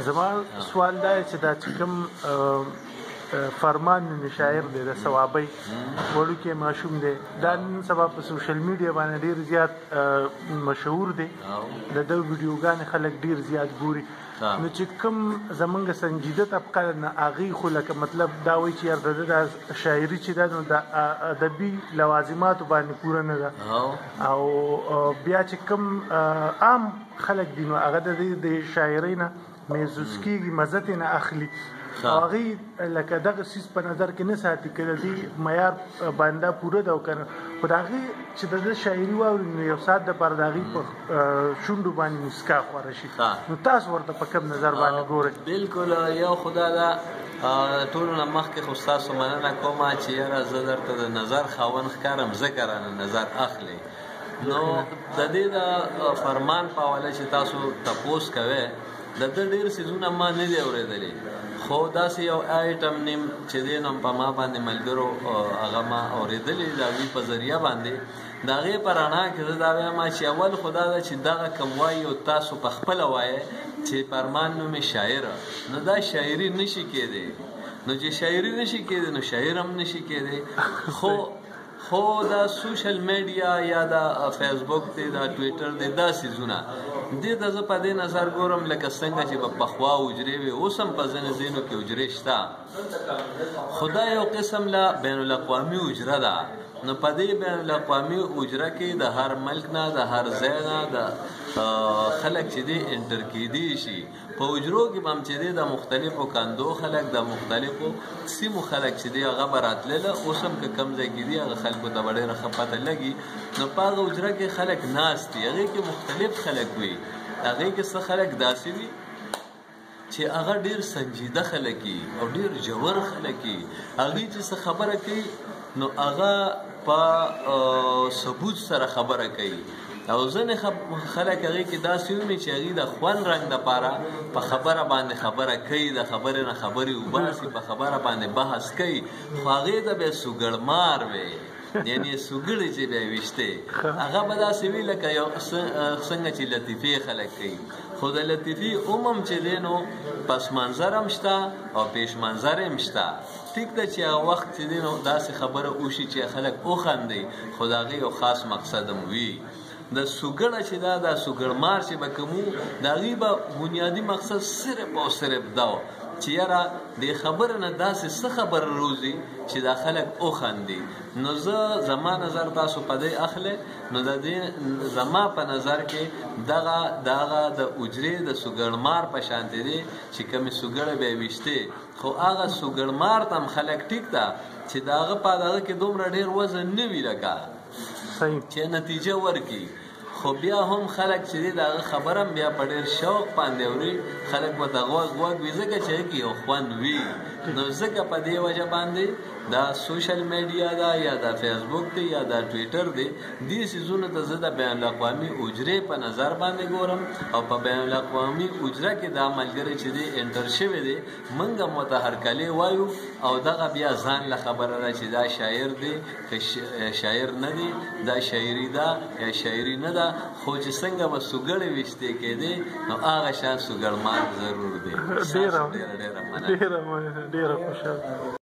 زما سوال دا چې دا چې کوم فرمان شاعر دی د ثوابۍ وړوکی ماشوم دی دا نن سبا په سوشل میډیا باندې ډېر زیات مشهور دی د ده ویډیوګانې خلک ډېر زیات ګوري نو چې کوم زمونږ سنجیده طبقه نه هغوی خو لکه مطلب دا وایي چې یار د ده دا شاعري چې ده نو د ادبي لوازماتو باندې پوره نه ده او بیا چې کوم عام خلک دي نو هغه د دې د شاعرۍ نه محسوس کېږي مزه ترې نه اخلي او هغوی لکه دغه څیز په نظر کې نه ساتي که د دې معیار باندې پوره ده او که نه خو د هغې چې د ده شاعري واوري نو یو ساعت دپاره د هغې په شونډو باندې مسکا خوره شي نو تاسو ورته په کوم نظر باندې ګورئ؟ بلکل یو خو دا ده ټولو نه مخکې خو ستاسو مننه کومه چې یاره زه درته د نظر خاوند ښکارم ځکه رانه نظر اخلئ نو د دې د فرمان په حواله چې تاسو تپوس کوئ د ده ډېر څیزونه ما نه دي اورېدلي خو داسې یو آیټم نیم چې دی نو په ما باندې ملګرو هغه ما اورېدلي د هغوی په ذریعه باندې د هغې په رڼا کې زه دا وایم چې اول خو دا ده چې دغه کوم وایي او تاسو په خپله وایئ چې فرمان نومې شاعره نو دا شاعري نشي کېدی نو چې شاعري نشي کېدی نو شاعر هم نشي کېدی خو دا سوشل میډیا یا دا فیسبوک دی دا ټویټر دی دا څیزونه دې ته زه په دې نظر ګورم لکه څنګه چې به پخوا حجرې وې اوس هم په ځینو ځینو کې حجرې شته خو دا یو قسم له بین الاقوامي حجره ده نو په دې بین الاقوامي حجره کې د هر ملک نه د هر ځای نه د خلک چې دی انټر کېدی شي په حجرو کې به هم چې دی د مختلفو کندو خلک د مختلفو سیمو خلک چې دی هغه به راتلله اوس هم که کوم ځای کې دي هغه خلکو ته به ډېره ښه پته لګي نو په هغه حجره کې خلک ناست دي هغې کې مختلف خلک وي هغې کې څه خلک داسې وي چې هغه ډېر سنجیده خلک وي او ډېر ژور خلک وي هغوی چې څه خبره کوي نو هغه په ثبوت سره خبره کوي او ځینې خلک هغې کې داسې ویني چې هغوی د خوند رنګ دپاره په خبره باندې خبره کوي د خبرې نه خبرې وباسي په خبره باندې بحث کوي خو هغې ته بیا سوګړمار وی یعنې سوګړې چې بیا ویشتې هغه به داسې وي لکه یو څنګه چې لطیفې خلک کوي خو د لطیفې عموم چې دی نو پس منظر هم شته او پیش منظر هم شته ټیک ده چې هغه وخت چې دی نو داسې خبره وشي چې خلک وخندي خو د هغې یو خاص مقصد هم وي د سوګړه چې دا د سوګړمار چې به کوم د هغې به بنیادي مقصد صرف او صرف دا چې یاره د خبره نه داسې څه خبره روزي چې دا خلک وخندي نو زه زما نظر تاسو په دې اخلئ نو د دې زما په نظر کې دغه د حجرې د سوګړمار په شانتې دی چې کومې سوګړې به یې ویشتې خو هغه سوګړمار ته هم خلک ټیک ده چې د هغه په دغه کې دومره ډېر وزن نه وي لکه چې نتیجه ورکړي خو بیا هم خلک چې دی د هغه خبره هم بیا په ډېر شوق باندې اوري خلک به ته غوږ وي ځکه چې هغې کې یو خوند وي نو ځکه په دې وجه باندې دا سوشل میډیا ده یا دا فیسبوک دی یا دا ټویټر دی دې څیزونو ته زه د بین الاقوامي حجرې په نظر باندې ګورم او په بین الاقوامي حجره کې دا ملګری چې دی انټر شوی دی موږ هم ورته هرکلی وایو او دغه بیا ځان له خبره ده چې دا شاعر دی که شاعر نه دی دا شاعري ده یا شاعري نه ده خو چې څنګه به سوګړې ویشتې کېدې نو هغه شان سوګړمار ضرور دی ډېره خوشحاله